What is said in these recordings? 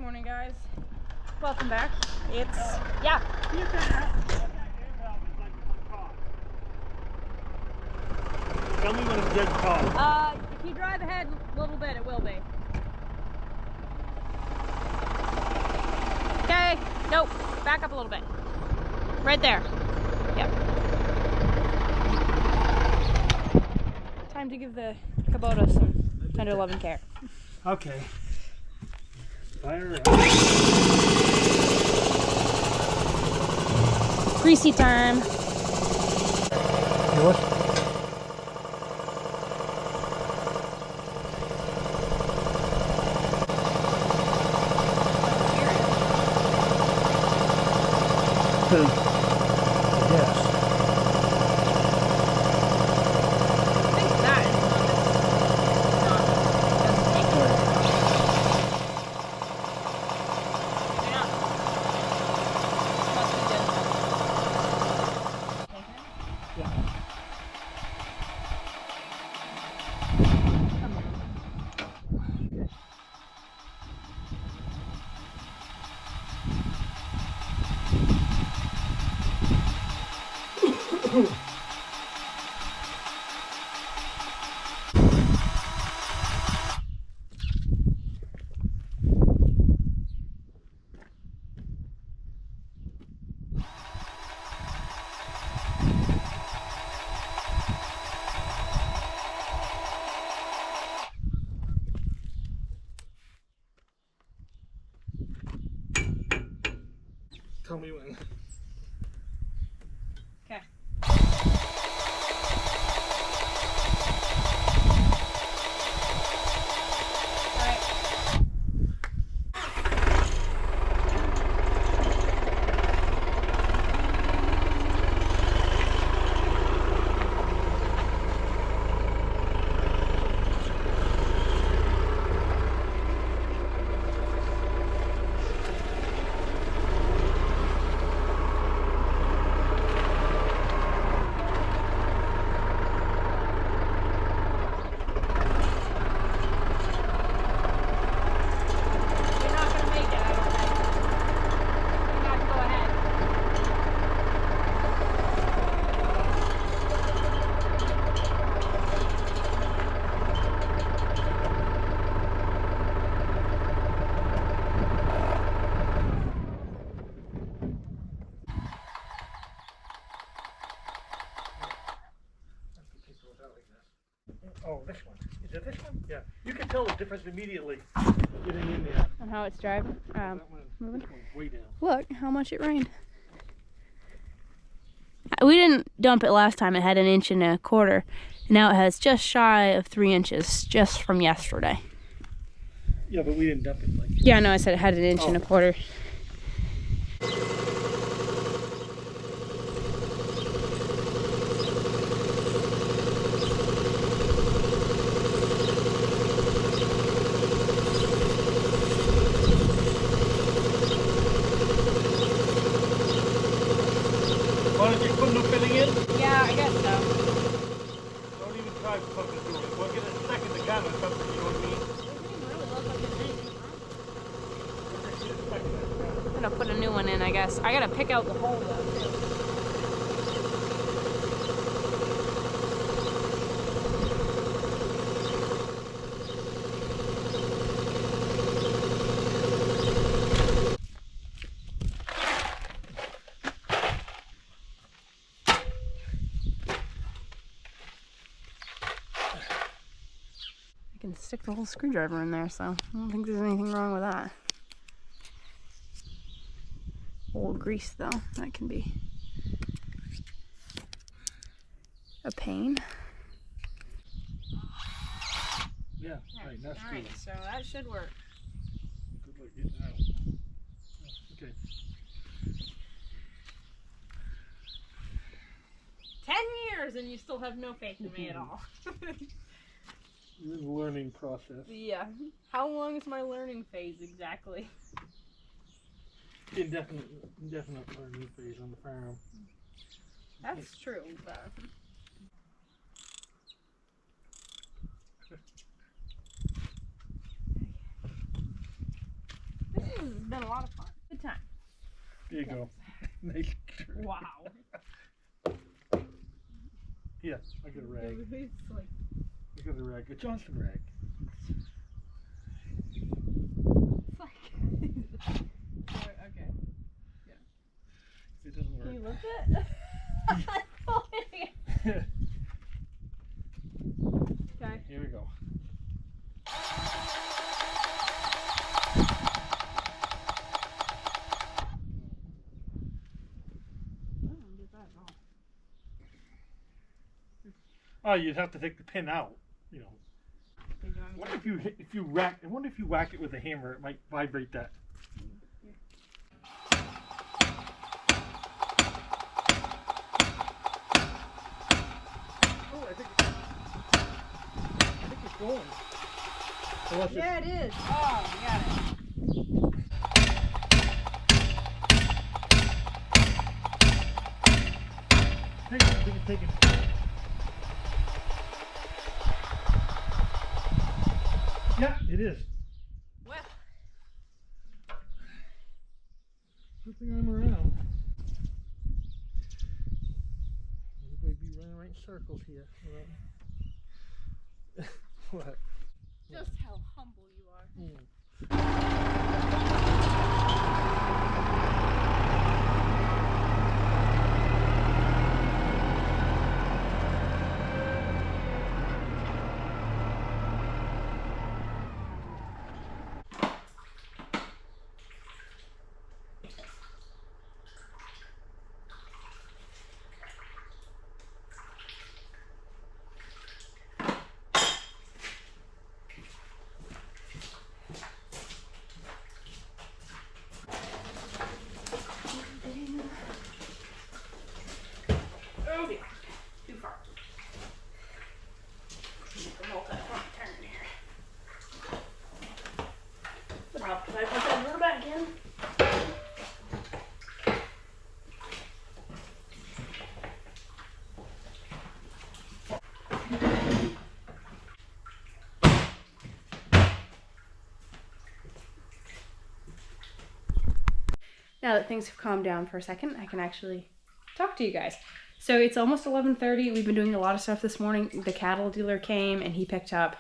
Morning, guys. Welcome back. It's yeah. Tell me when it's dead taut. If you drive ahead a little bit, it will be. Okay. Nope. Back up a little bit. Right there. Yep. Time to give the Kubota some 10 to 11 care. Okay. Fire up. Greasy time. Yours? Yes. I think that is the one that's not, doesn't take it. Yeah. Must be good. Yeah. Tell me when. Okay. Oh, this one. Is it this one? Yeah. You can tell the difference immediately getting in there. On how it's driving. That one, Moving. this one's way down. Look how much it rained. We didn't dump it last time. It had 1.25 inches. Now it has just shy of 3 inches just from yesterday. Yeah, but we didn't dump it like. Yeah, no, I said it had 1.25 inches. Why don't you put no filling in? Yeah, I guess so. Don't even try something to do it. We'll get a second to gun or something, you know what I mean? I'm gonna put a new one in, I guess. I gotta pick out the hole though, too. I can stick the whole screwdriver in there, so I don't think there's anything wrong with that. Old grease though, that can be a pain. Yeah, right, that's good. Alright, so that should work. Good luck getting out. Oh, okay. 10 years and you still have no faith in me at all. You're in the learning process. Yeah. How long is my learning phase exactly? Indefinite learning phase on the farm. That's true, but... This is been a lot of fun. Good time. There you go. Nice. Wow. Yeah, I got a rag. It's like... I got a rag. A Johnson rag. It's like... Okay. Yeah. It doesn't work. Can you lift it? Okay. Here we go. Oh, you'd have to take the pin out, you know. What if you whack? I wonder if you whack it with a hammer, it might vibrate that. Oh, I think it's going. Unless Yeah, it is. Oh, I got it. Take it. Yeah, it is. Well. Good thing I'm around. Everybody be running right in circles here. What? Just how humble you are. Oh dear. Too far. Make a multi-front turn here. But I'll put that water back in. Now that things have calmed down for a second, I can actually talk to you guys. So it's almost 11:30. We've been doing a lot of stuff this morning. The cattle dealer came and he picked up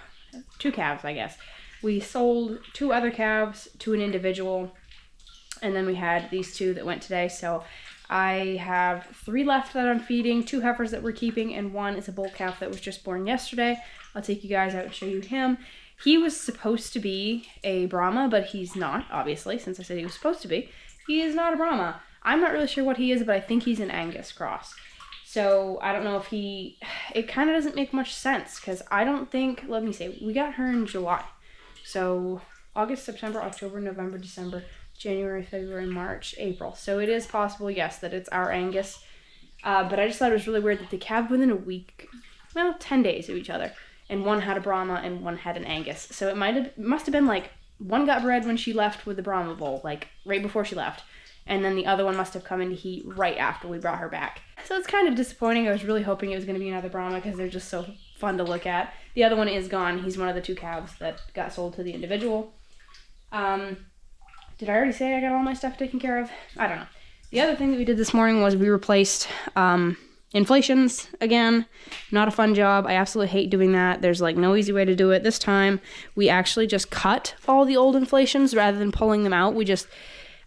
2 calves, I guess. We sold 2 other calves to an individual, and then we had these 2 that went today. So I have 3 left that I'm feeding, 2 heifers that we're keeping, and 1 is a bull calf that was just born yesterday. I'll take you guys out and show you him. He was supposed to be a Brahma, but he's not, obviously, since I said he was supposed to be. He is not a Brahma. I'm not really sure what he is, but I think he's an Angus cross. So I don't know if it kind of doesn't make much sense, because I don't think, let me see, we got her in July. So August, September, October, November, December, January, February, March, April. So it is possible, yes, that it's our Angus. But I just thought it was really weird that they calved within a week, well, 10 days of each other. And one had a Brahma and one had an Angus. So it must have been like, one got bred when she left with the Brahma bull, like right before she left. And then the other one must have come into heat right after we brought her back. So it's kind of disappointing. I was really hoping it was going to be another Brahma because they're just so fun to look at. The other one is gone. He's one of the 2 calves that got sold to the individual. Did I already say I got all my stuff taken care of? I don't know. The other thing that we did this morning was we replaced inflations again. Not a fun job. I absolutely hate doing that. There's like no easy way to do it. This time we actually just cut all the old inflations rather than pulling them out. We just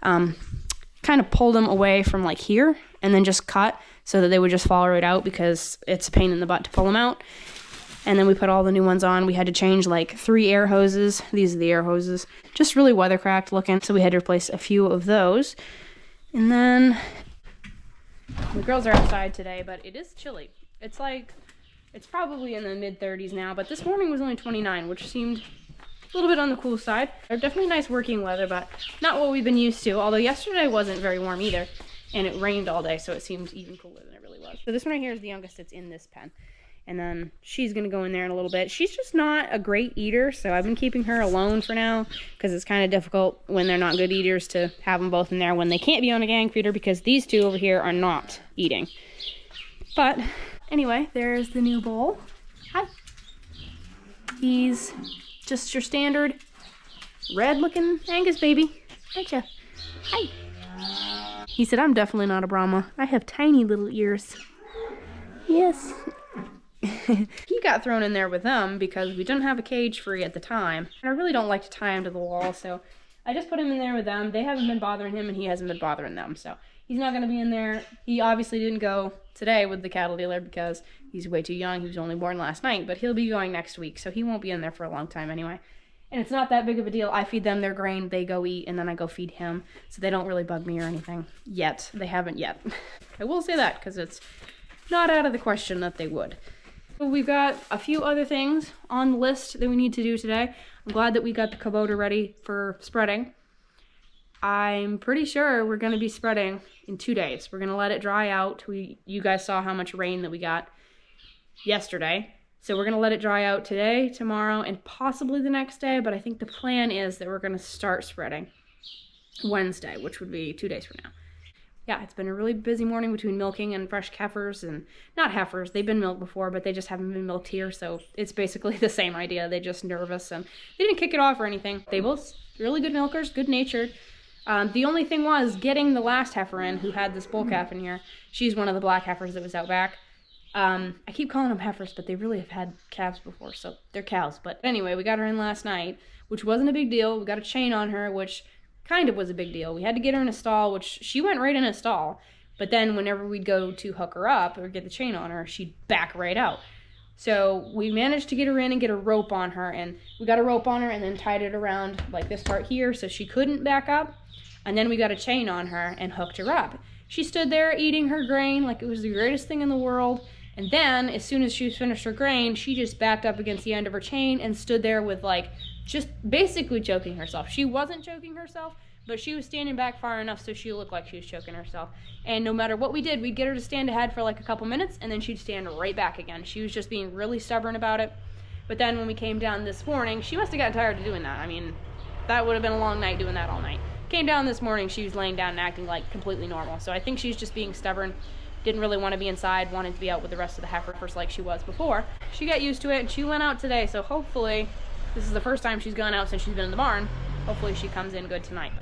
kind of pulled them away from like here and then just cut so that they would just fall right out because it's a pain in the butt to pull them out. And then we put all the new ones on. We had to change like 3 air hoses. These are the air hoses. Just really weather cracked looking. So we had to replace a few of those. And then the girls are outside today, but it is chilly. It's probably in the mid-30s now, but this morning was only 29, which seemed a little bit on the cool side. They're definitely nice working weather, but not what we've been used to. Although yesterday wasn't very warm either, and it rained all day, so it seemed even cooler than it really was. So this one right here is the youngest that's in this pen. And then she's going to go in there in a little bit. She's just not a great eater, so I've been keeping her alone for now because it's kind of difficult when they're not good eaters to have them both in there when they can't be on a gang feeder because these 2 over here are not eating. But anyway, there's the new bull. Hi. He's just your standard red-looking Angus baby. aren't you? Hi. He said, I'm definitely not a Brahma. I have tiny little ears. Yes. He got thrown in there with them because we didn't have a cage free at the time. And I really don't like to tie him to the wall, so I just put him in there with them. They haven't been bothering him, and he hasn't been bothering them, so he's not going to be in there. He obviously didn't go today with the cattle dealer because he's way too young. He was only born last night, but he'll be going next week, so he won't be in there for a long time anyway. And it's not that big of a deal. I feed them their grain, they go eat, and then I go feed him, so they don't really bug me or anything yet. They haven't yet. I will say that because it's not out of the question that they would. We've got a few other things on the list that we need to do today. I'm glad that we got the Kubota ready for spreading. I'm pretty sure we're going to be spreading in 2 days. We're going to let it dry out. You guys saw how much rain that we got yesterday. So we're going to let it dry out today, tomorrow, and possibly the next day. But I think the plan is that we're going to start spreading Wednesday, which would be 2 days from now. Yeah, it's been a really busy morning between milking and fresh heifers, and not heifers, they've been milked before, but they just haven't been milked here, so it's basically the same idea. They're just nervous, and they didn't kick it off or anything. They both really good milkers, good-natured. The only thing was getting the last heifer in, who had this bull calf in here. She's one of the black heifers that was out back. I keep calling them heifers, but they really have had calves before, so they're cows. But anyway, we got her in last night, which wasn't a big deal. We got a chain on her, which kind of was a big deal. We had to get her in a stall, which she went right in a stall. But then whenever we'd go to hook her up or get the chain on her, she'd back right out. So we managed to get her in and get a rope on her. And we got a rope on her and then tied it around like this part here so she couldn't back up. And then we got a chain on her and hooked her up. She stood there eating her grain like it was the greatest thing in the world. And then as soon as she finished her grain, she just backed up against the end of her chain and stood there with like just basically choking herself. She wasn't choking herself, but she was standing back far enough so she looked like she was choking herself. And no matter what we did, we'd get her to stand ahead for like a couple minutes, and then she'd stand right back again. She was just being really stubborn about it. But then when we came down this morning, she must have gotten tired of doing that. I mean, that would have been a long night doing that all night. Came down this morning, she was laying down and acting like completely normal. So I think she's just being stubborn. Didn't really want to be inside, wanted to be out with the rest of the heifers like she was before. She got used to it, and she went out today, so hopefully this is the first time she's gone out since she's been in the barn. Hopefully she comes in good tonight.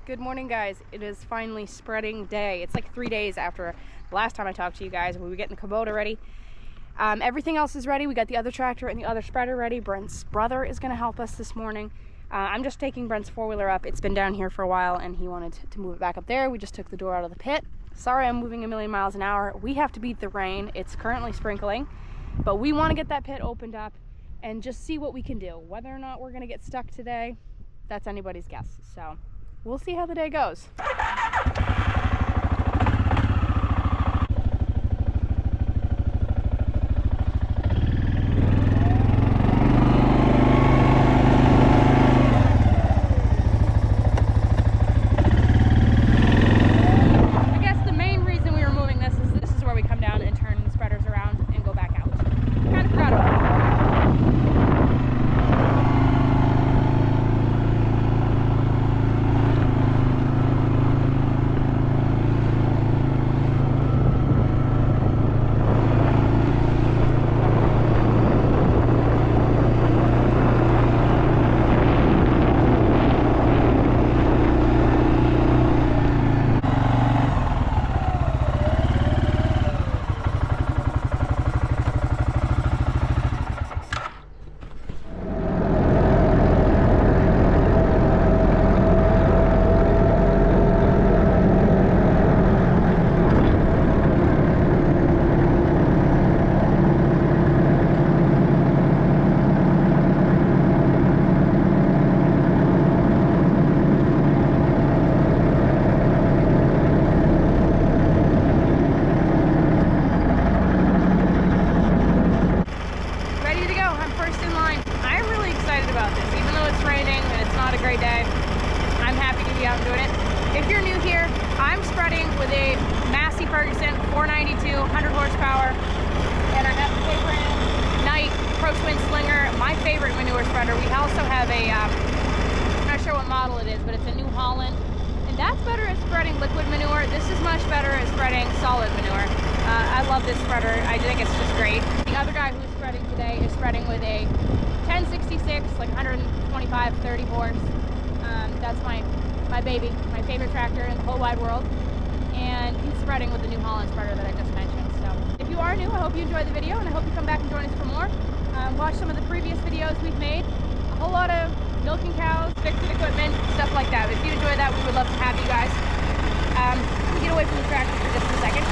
Good morning, guys. It is finally spreading day. It's like 3 days after the last time I talked to you guys. We were getting the Kubota ready. Everything else is ready. We got the other tractor and the other spreader ready. Brent's brother is going to help us this morning. I'm just taking Brent's four-wheeler up. It's been down here for a while and he wanted to move it back up there. We just took the door out of the pit. Sorry I'm moving a million miles an hour. We have to beat the rain. It's currently sprinkling, but we want to get that pit opened up and just see what we can do. Whether or not we're going to get stuck today, that's anybody's guess. So we'll see how the day goes. with a Massey Ferguson 492, 100 horsepower, and I have the Abraham Knight Pro Twin Slinger, my favorite manure spreader. We also have a, I'm not sure what model it is, but it's a New Holland, and that's better at spreading liquid manure. This is much better at spreading solid manure. I love this spreader. I think it's just great. The other guy who's spreading today is spreading with a 1066, like 125, 30 horse. That's my baby, my favorite tractor in the whole wide world. And he's spreading with the New Holland spreader that I just mentioned. So if you are new, I hope you enjoyed the video, and I hope you come back and join us for more. Watch some of the previous videos we've made. A whole lot of milking cows, fixing equipment, stuff like that. If you enjoy that, we would love to have you guys. Let me get away from the tractor for just a second.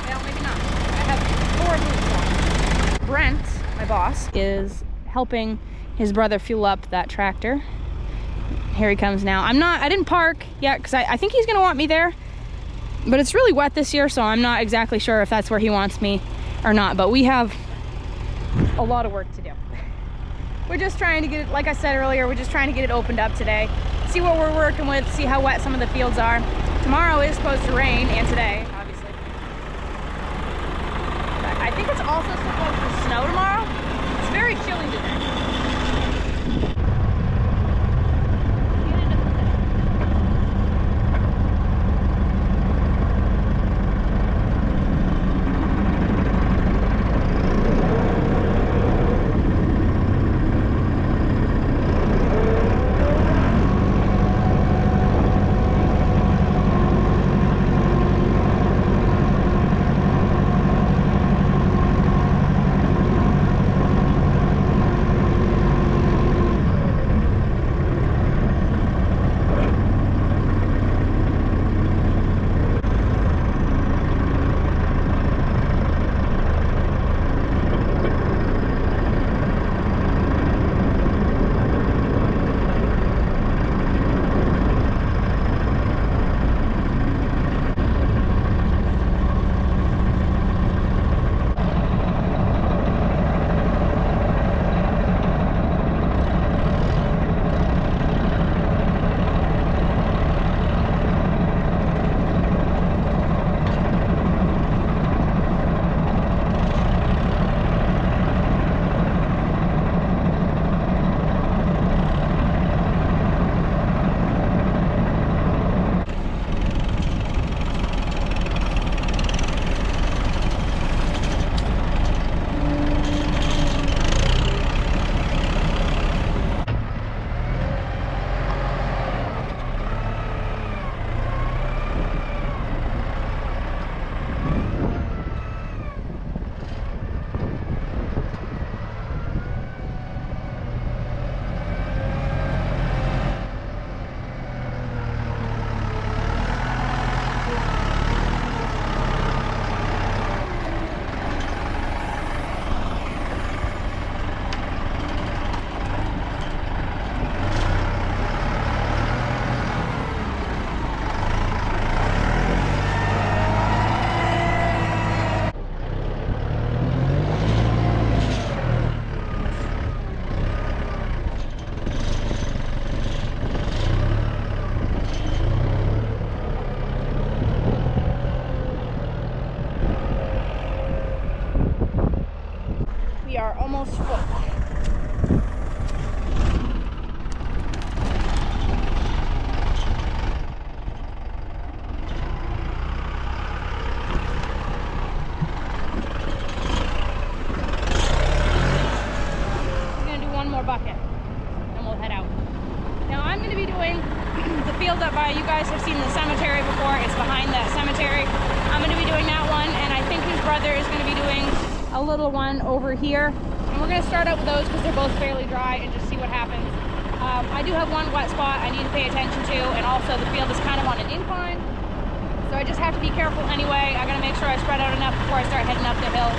Well, maybe not. I have 4 boots on. Brent, my boss, is helping his brother fuel up that tractor. Here he comes now. I didn't park yet because I think he's gonna want me there, but it's really wet this year, so I'm not exactly sure if that's where he wants me or not, but we have a lot of work to do. We're just trying to get it, like I said earlier, we're just trying to get it opened up today, see what we're working with, see how wet some of the fields are. Tomorrow is supposed to rain, and today, obviously. But I think it's also supposed to snow tomorrow. It's very chilly today. Almost full. We're gonna do one more bucket and we'll head out. Now I'm gonna be doing the field up by, you guys have seen the cemetery before, it's behind that cemetery. I'm gonna be doing that one, and I think his brother is gonna be doing a little one over here. And we're gonna start out with those because they're both fairly dry and just see what happens. I do have one wet spot I need to pay attention to, and also the field is kind of on an incline. So I just have to be careful anyway. I gotta make sure I spread out enough before I start heading up the hill.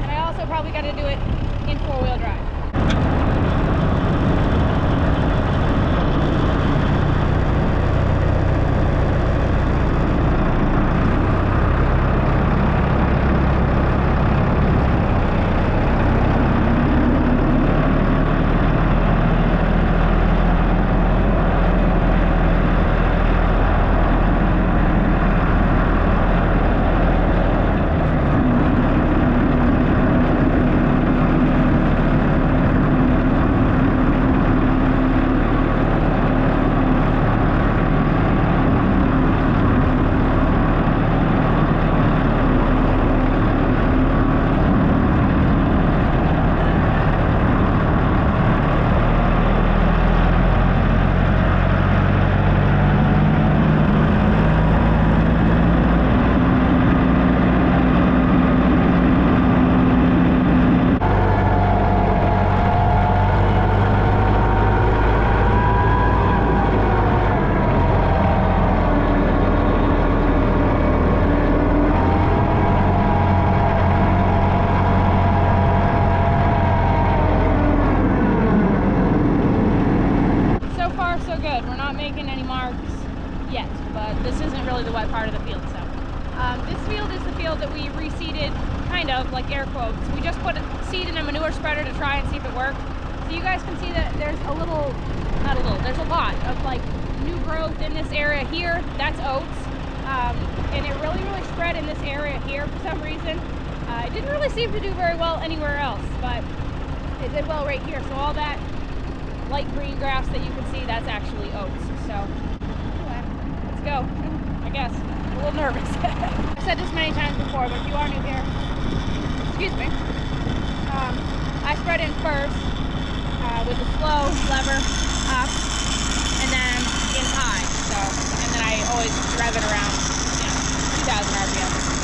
And I also probably gotta do it in 4-wheel drive. seen any marks yet, but this isn't really the wet part of the field. So this field is the field that we reseeded, kind of, like air quotes. We just put seed in a manure spreader to try and see if it worked. So you guys can see that there's a little, not a little, there's a lot of like new growth in this area here. That's oats. And it really spread in this area here for some reason. It didn't really seem to do very well anywhere else, but it did well right here. So all that light green grass that you can see, that's actually oats. So anyway, let's go, I guess. I'm a little nervous. I've said this many times before, but if you are new here, excuse me, I spread in first with the slow lever up and then in high. So, and then I always rev it around, 2,000 RPM.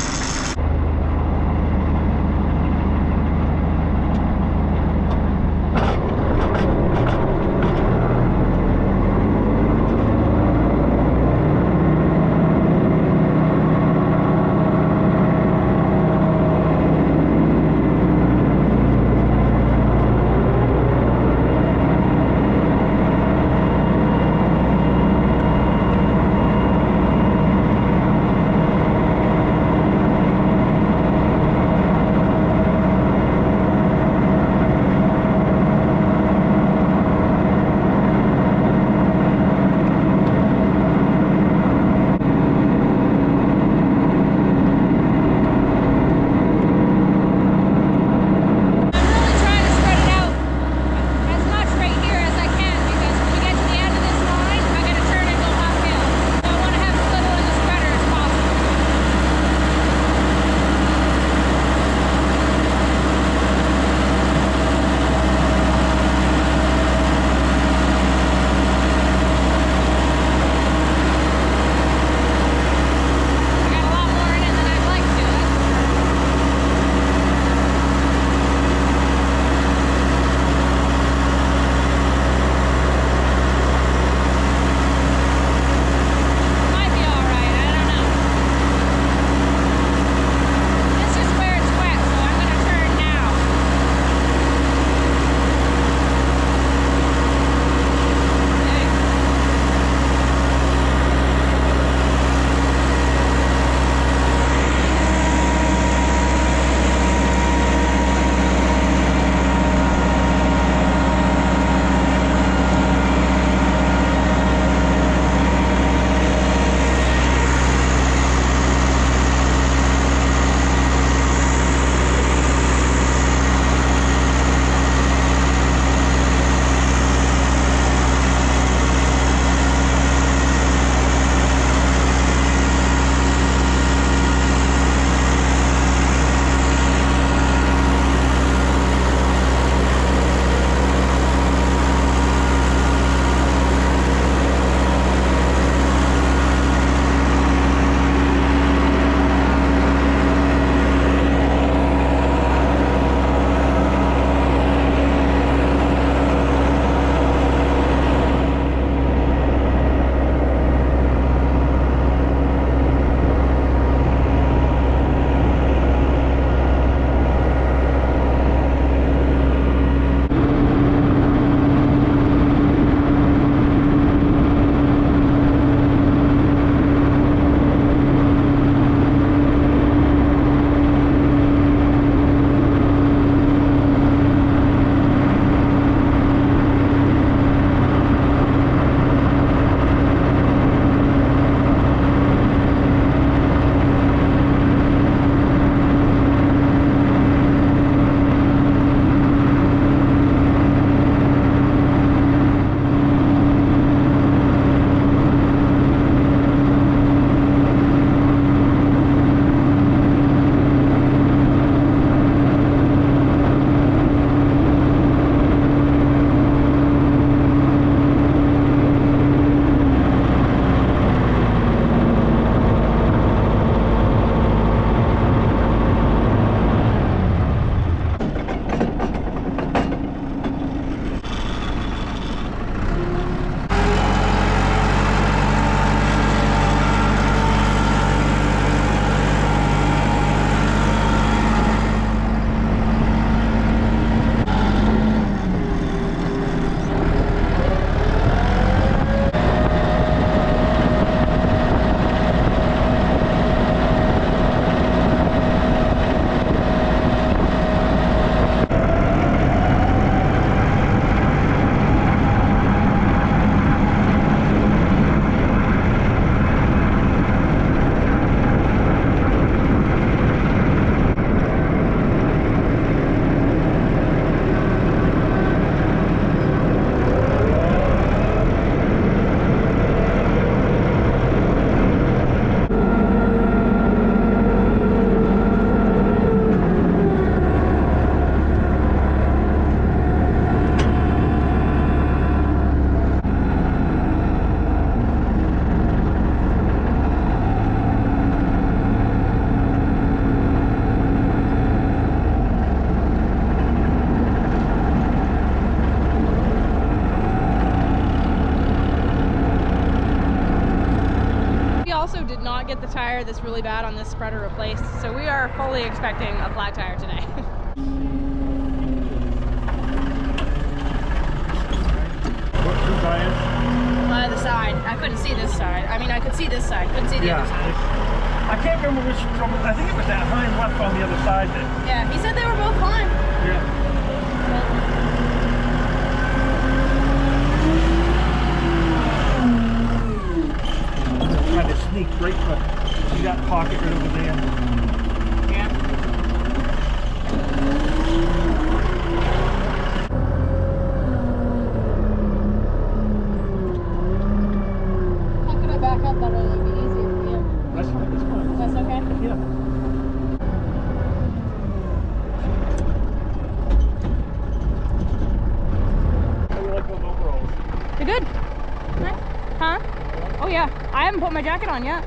not get the tire that's really bad on this spreader replaced. So we are fully expecting a flat tire today. What tires? The side. I couldn't see this side. I mean, I could see this side. Couldn't see the other side. I can't remember which. I think it was that hind left on the other side then. Yeah, he said they were both fine. Yeah. Trying to sneak right, but see that pocket right over there. Yeah. How can I back up that way? It'd be easier for you. That's fine. That's fine. That's okay? Yeah. How do you like those overalls? They're good. Nice. Huh? Oh yeah. I haven't put my jacket on yet.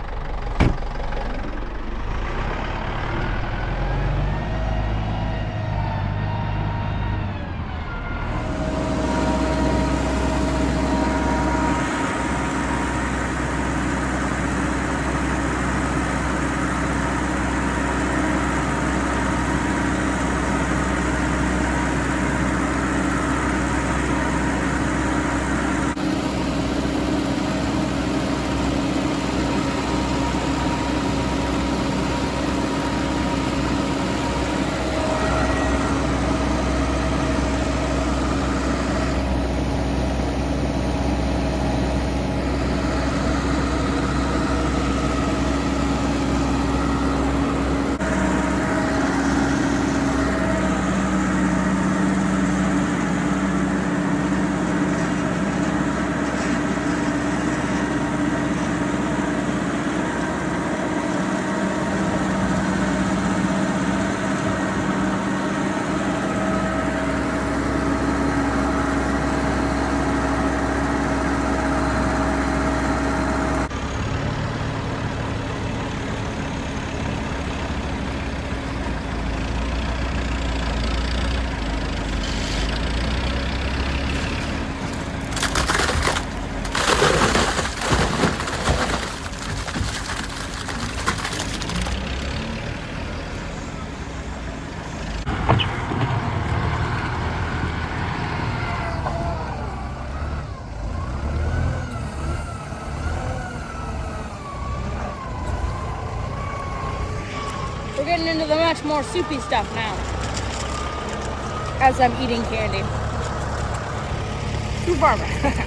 We're getting into the much more soupy stuff now. As I'm eating candy. Too far back.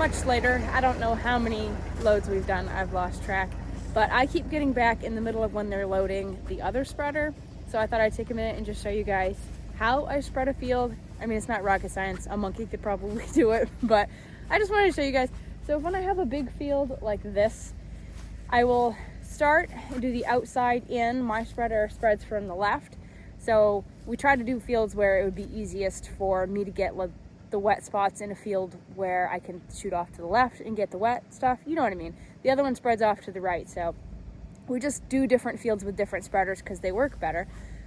much later. I don't know how many loads we've done. I've lost track. But I keep getting back in the middle of when they're loading the other spreader. So I thought I'd take a minute and just show you guys how I spread a field. I mean, it's not rocket science. A monkey could probably do it, but I just wanted to show you guys. So when I have a big field like this, I will start and do the outside in. My spreader spreads from the left. So we try to do fields where it would be easiest for me to get the wet spots in a field where I can shoot off to the left and get the wet stuff. You know what I mean? The other one spreads off to the right. So we just do different fields with different spreaders because they work better.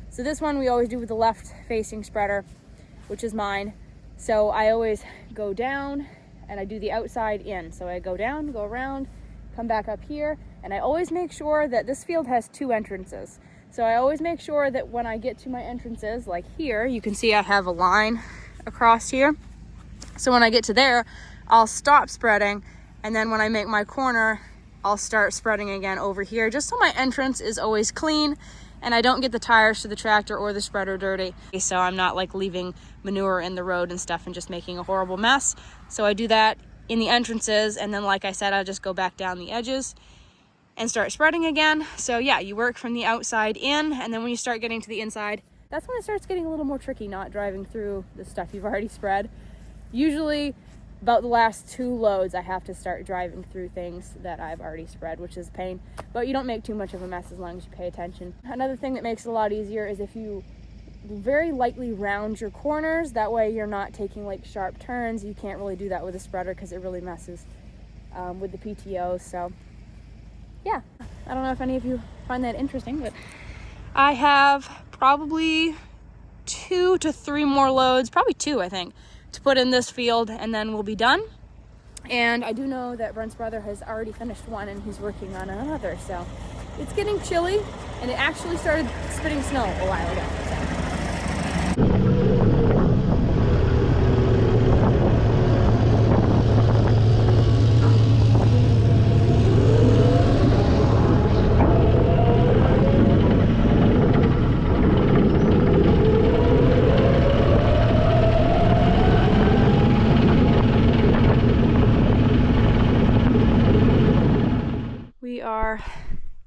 So this one we always do with the left facing spreader, which is mine. So I always go down and I do the outside in. So I go down, go around, come back up here, and I always make sure that this field has 2 entrances. So I always make sure that when I get to my entrances, like here, you can see I have a line across here. So when I get to there, I'll stop spreading, and then when I make my corner, I'll start spreading again over here, just so my entrance is always clean and I don't get the tires to the tractor or the spreader dirty. So I'm not like leaving manure in the road and stuff and just making a horrible mess. So I do that in the entrances, and then like I said, I'll just go back down the edges and start spreading again. So yeah, you work from the outside in, and then when you start getting to the inside, that's when it starts getting a little more tricky, not driving through the stuff you've already spread. Usually about the last 2 loads, I have to start driving through things that I've already spread, which is a pain, but you don't make too much of a mess as long as you pay attention. Another thing that makes it a lot easier is if you very lightly round your corners. That way you're not taking like sharp turns. You can't really do that with a spreader because it really messes with the PTO. So yeah, I don't know if any of you find that interesting, but I have probably 2 to 3 more loads, probably 2 I think, to put in this field, and then we'll be done. And I do know that Brent's brother has already finished one and he's working on another. So it's getting chilly, and it actually started spitting snow a while ago. We are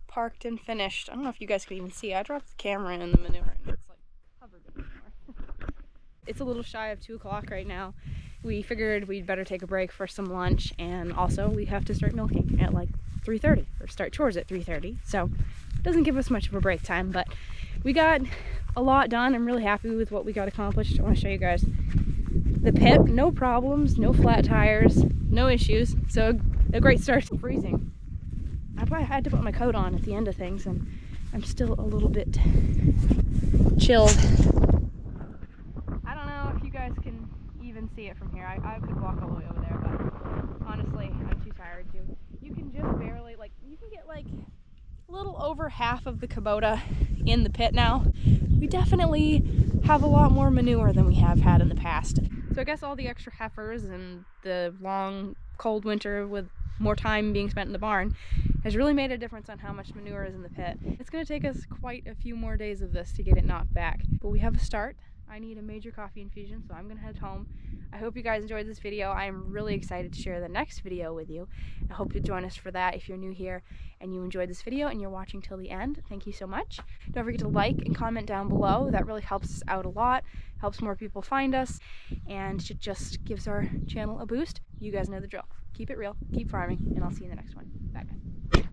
parked and finished. I don't know if you guys can even see. I dropped the camera in the manure and it's like covered in manure. It's a little shy of 2 o'clock right now. We figured we'd better take a break for some lunch, and also we have to start milking at like 3:30 or start chores at 3:30. So it doesn't give us much of a break time, but we got a lot done. I'm really happy with what we got accomplished. I want to show you guys the pit. No problems, no flat tires, no issues. So a great start. It's freezing. I had to put my coat on at the end of things, and I'm still a little bit chilled. I don't know if you guys can even see it from here. I could walk all the way over there, but honestly, I'm too tired to. You can just barely, like, you can get like a little over half of the Kubota in the pit now. We definitely have a lot more manure than we have had in the past. So I guess all the extra heifers and the long cold winter with more time being spent in the barn has really made a difference on how much manure is in the pit. It's going to take us quite a few more days of this to get it knocked back, but we have a start. I need a major coffee infusion, so I'm going to head home. I hope you guys enjoyed this video. I am really excited to share the next video with you. I hope you'll join us for that if you're new here and you enjoyed this video and you're watching till the end. Thank you so much. Don't forget to like and comment down below. That really helps us out a lot, helps more people find us, and it just gives our channel a boost. You guys know the drill. Keep it real, keep farming, and I'll see you in the next one. Bye, guys.